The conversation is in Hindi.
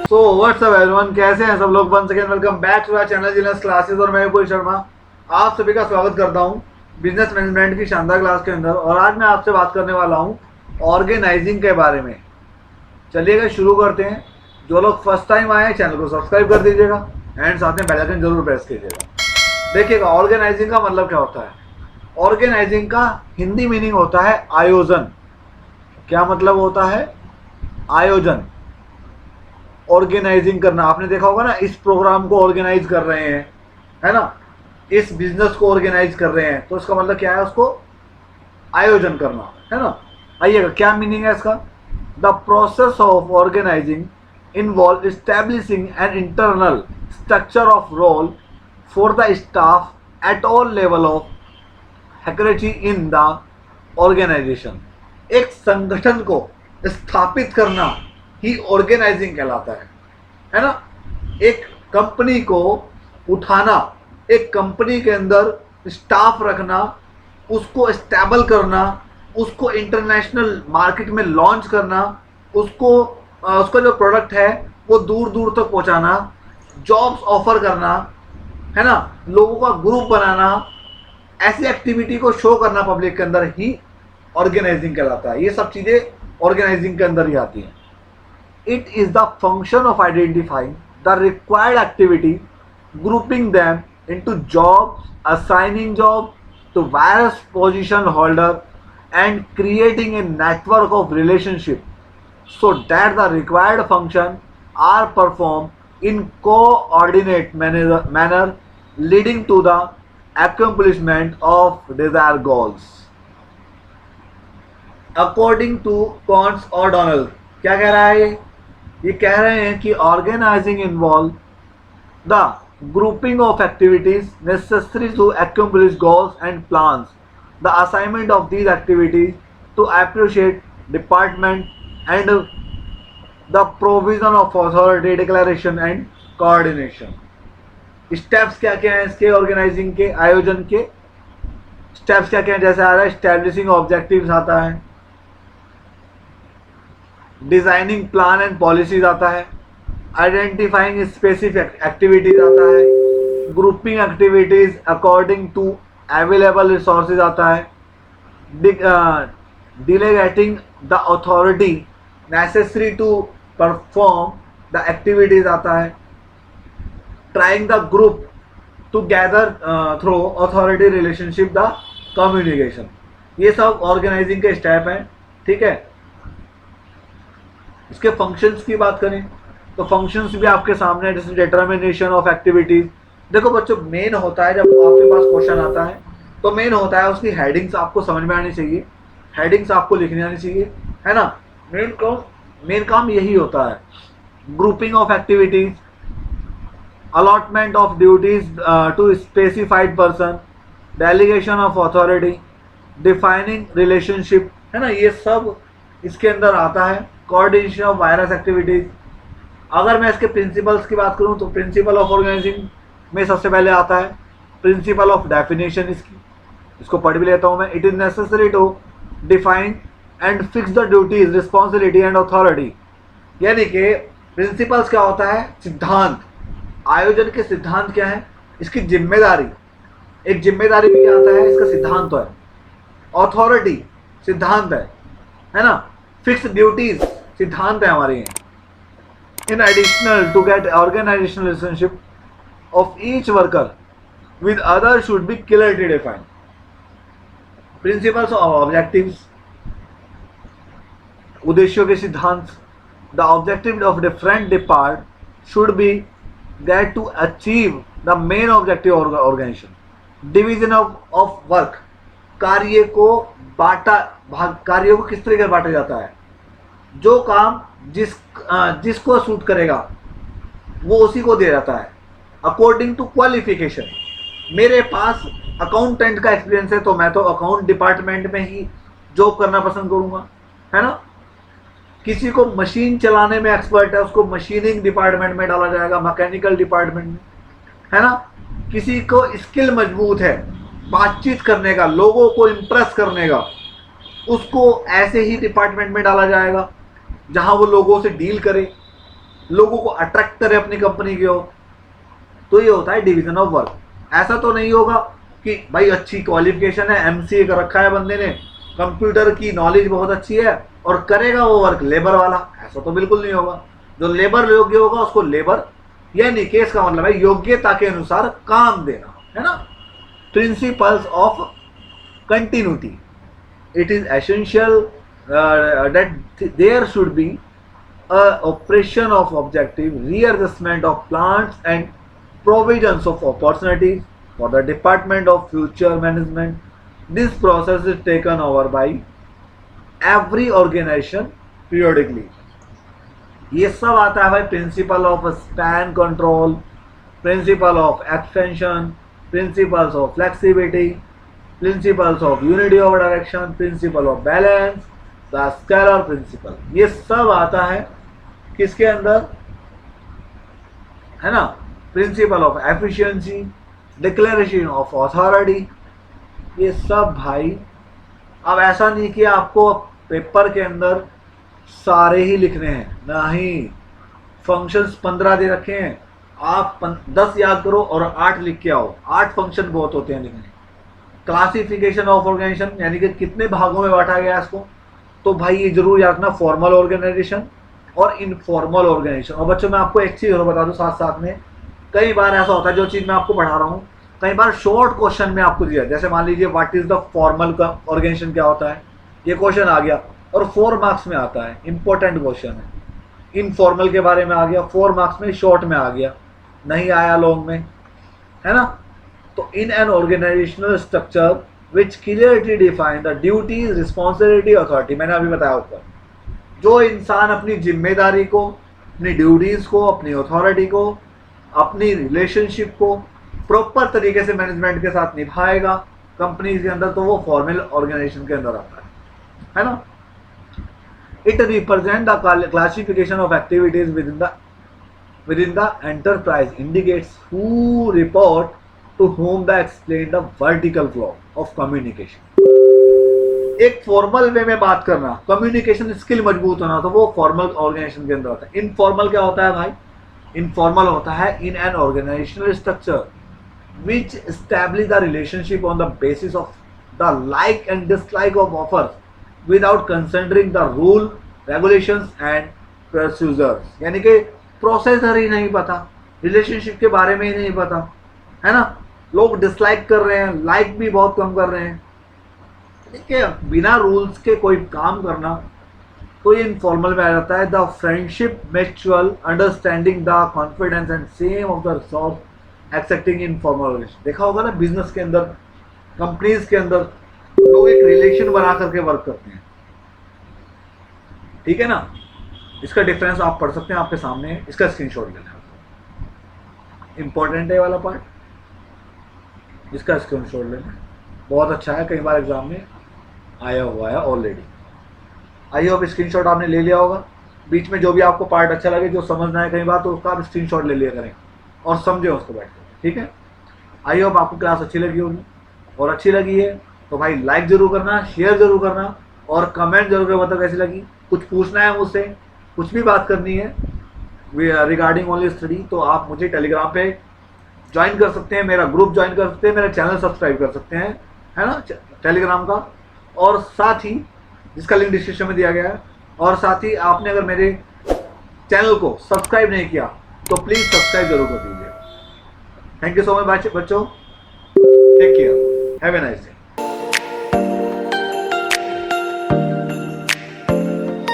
सो व्हाट्सअप एवरीवन, कैसे हैं सब लोग। Once again welcome back to our channel जिलेंस क्लासेस और मैं विपुल शर्मा आप सभी का स्वागत करता हूं बिजनेस मैनेजमेंट की शानदार क्लास के अंदर। और आज मैं आपसे बात करने वाला हूं ऑर्गेनाइजिंग के बारे में। चलिएगा शुरू करते हैं। जो लोग फर्स्ट टाइम आए हैं चैनल को सब्सक्राइब कर दीजिएगा एंड साथ में बेल आइकन जरूर प्रेस कीजिएगा। देखिएगा ऑर्गेनाइजिंग का मतलब क्या होता है। ऑर्गेनाइजिंग का हिंदी मीनिंग होता है आयोजन। क्या मतलब होता है? आयोजन, ऑर्गेनाइजिंग करना। आपने देखा होगा ना, इस प्रोग्राम को ऑर्गेनाइज कर रहे हैं, है ना, इस बिजनेस को ऑर्गेनाइज कर रहे हैं, तो इसका मतलब क्या है? उसको आयोजन करना, है ना। आइएगा क्या मीनिंग है इसका। The process of organising involve establishing an internal structure of role for the staff at all level of hierarchy in the organisation. एक संगठन को स्थापित करना ही ऑर्गेनाइजिंग कहलाता है ना। एक कंपनी को उठाना, एक कंपनी के अंदर स्टाफ रखना, उसको स्टेबल करना, उसको इंटरनेशनल मार्केट में लॉन्च करना, उसका जो प्रोडक्ट है वो दूर दूर तक पहुंचाना, जॉब्स ऑफर करना, है ना, लोगों का ग्रुप बनाना, ऐसी एक्टिविटी को शो करना पब्लिक के अंदर ही ऑर्गेनाइजिंग कहलाता है। ये सब चीज़ें ऑर्गेनाइजिंग के अंदर ही आती हैं। It is the function of identifying the required activity, grouping them into jobs, assigning jobs to various position holder, and creating a network of relationship so that the required function are performed in coordinate manner leading to the accomplishment of desired goals. According to Cons और डोनल, क्या कह रहा है ये कह रहे हैं कि organising involve the grouping of activities necessary to accomplish goals and plans, the assignment of these activities to appreciate department and the provision of authority declaration and coordination. Steps क्या क्या हैं इसके, ऑर्गेनाइजिंग के, आयोजन के स्टेप्स क्या क्या हैं? जैसे आ रहा है एस्टैब्लिशिंग ऑब्जेक्टिव्स आता है, डिजाइनिंग प्लान एंड पॉलिसीज आता है, आइडेंटिफाइंग स्पेसिफिक एक्टिविटीज आता है, grouping activities according to available resources आता है, delegating the authority necessary to perform the activities आता है, trying the group to gather through authority relationship the communication. ये सब ऑर्गेनाइजिंग के स्टेप हैं, ठीक है। इसके फंक्शंस की बात करें तो फंक्शंस भी आपके सामने है, जैसे डिटर्मिनेशन ऑफ एक्टिविटीज। देखो बच्चों, मेन होता है जब आपके पास क्वेश्चन आता है तो मेन होता है उसकी हेडिंग्स आपको समझ में आनी चाहिए, हेडिंग्स आपको लिखनी आनी चाहिए, है ना। मेन काम यही होता है। Grouping of activities, allotment of duties to specified person, delegation of authority, defining relationship, है ना, ये सब इसके अंदर आता है। Coordination of various activities. अगर मैं इसके प्रिंसिपल्स की बात करूं तो प्रिंसिपल ऑफ ऑर्गेनाइजिंग में सबसे पहले आता है प्रिंसिपल ऑफ डेफिनेशन। इसको पढ़ भी लेता हूं मैं। It is necessary to define and fix the duties, responsibility and authority. यानी कि प्रिंसिपल्स क्या होता है? सिद्धांत। आयोजन के सिद्धांत क्या है? इसकी जिम्मेदारी, एक जिम्मेदारी भी क्या आता है? इसका सिद्धांत है। अथॉरिटी सिद्धांत है ना। फिक्स ड्यूटीज सिद्धांत है हमारे। In additional to get organisational relationship of each worker with other should be clearly defined. Principles of objectives, उद्देश्यों के सिद्धांत। The objective of different depart should be get to achieve the main objective organisation. Division of work, कार्य को कार्यों को किस तरीके से बांटा जाता है। जो काम जिसको सूट करेगा वो उसी को दिया जाता है अकॉर्डिंग टू क्वालिफिकेशन। मेरे पास अकाउंटेंट का एक्सपीरियंस है तो मैं तो अकाउंट डिपार्टमेंट में ही जॉब करना पसंद करूंगा, है ना। किसी को मशीन चलाने में एक्सपर्ट है, उसको मशीनिंग डिपार्टमेंट में डाला जाएगा, मैकेनिकल डिपार्टमेंट में, है ना। किसी को स्किल मजबूत है बातचीत करने का, लोगों को इम्प्रेस करने का, उसको ऐसे ही डिपार्टमेंट में डाला जाएगा जहां वो लोगों से डील करे, लोगों को अट्रैक्ट करे अपनी कंपनी की ओर, तो ये होता है डिवीजन ऑफ वर्क। ऐसा तो नहीं होगा कि भाई अच्छी क्वालिफिकेशन है, एमसीए कर रखा है बंदे ने, कंप्यूटर की नॉलेज बहुत अच्छी है और करेगा वो वर्क लेबर वाला, ऐसा तो बिल्कुल नहीं होगा। जो लेबर योग्य होगा उसको लेबर, यानी कि इसका मतलब है योग्यता के अनुसार काम देना, है ना। Principles of continuity, it is essential that there should be a operation of objective readjustment of plans and provisions of opportunities for the department of future management. This process is taken over by every organization periodically. ये सब आता है भाई principle of span control, principle of expansion, principles of flexibility, principles of unity of direction, principle of balance, the scalar principle, ये सब आता है किसके अंदर, है ना। Principle of efficiency, declaration of authority, ये सब भाई। अब ऐसा नहीं कि आपको पेपर के अंदर सारे ही लिखने हैं, नहीं, फंक्शंस 15 दे रखे हैं, आप 10 याद करो और 8 लिख के आओ, 8 फंक्शन बहुत होते हैं लिखने। क्लासिफिकेशन ऑफ ऑर्गेनाइजेशन, यानी कि कितने भागों में बांटा गया है इसको, तो भाई ये जरूर याद रखना, फॉर्मल ऑर्गेनाइजेशन और इनफॉर्मल ऑर्गेनाइजेशन। और बच्चों मैं आपको एक चीज़ और बता दूं साथ साथ में, कई बार ऐसा होता है जो चीज़ मैं आपको पढ़ा रहा हूँ, कई बार शॉर्ट क्वेश्चन में आपको दिया, जैसे मान लीजिए व्हाट इज द फॉर्मल का ऑर्गेनाइजेशन क्या होता है, ये क्वेश्चन आ गया और 4 मार्क्स में आता है, इंपॉर्टेंट क्वेश्चन है। इनफॉर्मल के बारे में आ गया 4 मार्क्स में, शॉर्ट में आ गया, नहीं आया लॉन्ग में, है ना। तो in an organisational structure which clearly define the duties, responsibility, authority, मैंने अभी बताया ऊपर, जो इंसान अपनी जिम्मेदारी को, अपनी ड्यूटीज को, अपनी अथॉरिटी को, अपनी रिलेशनशिप को प्रॉपर तरीके से मैनेजमेंट के साथ निभाएगा कंपनी के अंदर, तो वो फॉर्मल ऑर्गेनाइजेशन के अंदर आता है ना। It represent the classification of activities within the enterprise, indicates who report to whom the explain the vertical flow of communication. एक फॉर्मल वे में बात करना, कम्युनिकेशन स्किल मजबूत होना, तो वो फॉर्मल ऑर्गेनाइजेशन के अंदर होता है। इनफॉर्मल क्या होता है भाई, इनफॉर्मल होता है in an organisational structure which establish the relationship on the basis of the like and dislike of offers without considering the rule, regulations and procedures. यानी कि प्रोसेसर ही नहीं पता, रिलेशनशिप के बारे में ही नहीं पता, है ना। लोग डिसलाइक कर रहे हैं, लाइक भी बहुत कम कर रहे हैं, देखिए बिना रूल्स के कोई काम करना, तो ये इनफॉर्मल में आ जाता है। The friendship, mutual understanding, the confidence and same of the resource accepting informal relation. देखा होगा ना बिजनेस के अंदर, कंपनीज के अंदर लोग एक रिलेशन बना करके वर्क करते हैं, ठीक है ना। इसका डिफरेंस आप पढ़ सकते हैं, आपके सामने है, इसका स्क्रीनशॉट लेना, इंपॉर्टेंट है वाला पार्ट, इसका स्क्रीनशॉट लेना, बहुत अच्छा है, कई बार एग्जाम में आया हुआ है ऑलरेडी। आई होप स्क्रीनशॉट आपने ले लिया होगा। बीच में जो भी आपको पार्ट अच्छा लगे, जो समझना है कई बार, तो उसका आप स्क्रीनशॉट ले लिया करें और समझे उसको बैठ कर, ठीक है। आई होप आपको क्लास अच्छी लगी होगी, और अच्छी लगी है तो भाई लाइक जरूर करना, शेयर जरूर करना और कमेंट जरूर करना, बताओ कैसी लगी। कुछ पूछना है मुझसे, कुछ भी बात करनी है रिगार्डिंग ओनली स्टडी, तो आप मुझे टेलीग्राम पे ज्वाइन कर सकते हैं, मेरा ग्रुप ज्वाइन कर सकते हैं, मेरा चैनल सब्सक्राइब कर सकते हैं, है ना, टेलीग्राम का। और साथ ही जिसका लिंक डिस्क्रिप्शन में दिया गया है, और साथ ही आपने अगर मेरे चैनल को सब्सक्राइब नहीं किया तो प्लीज़ सब्सक्राइब जरूर कर दीजिए। थैंक यू सो मच बच्चों, take care, have a nice day.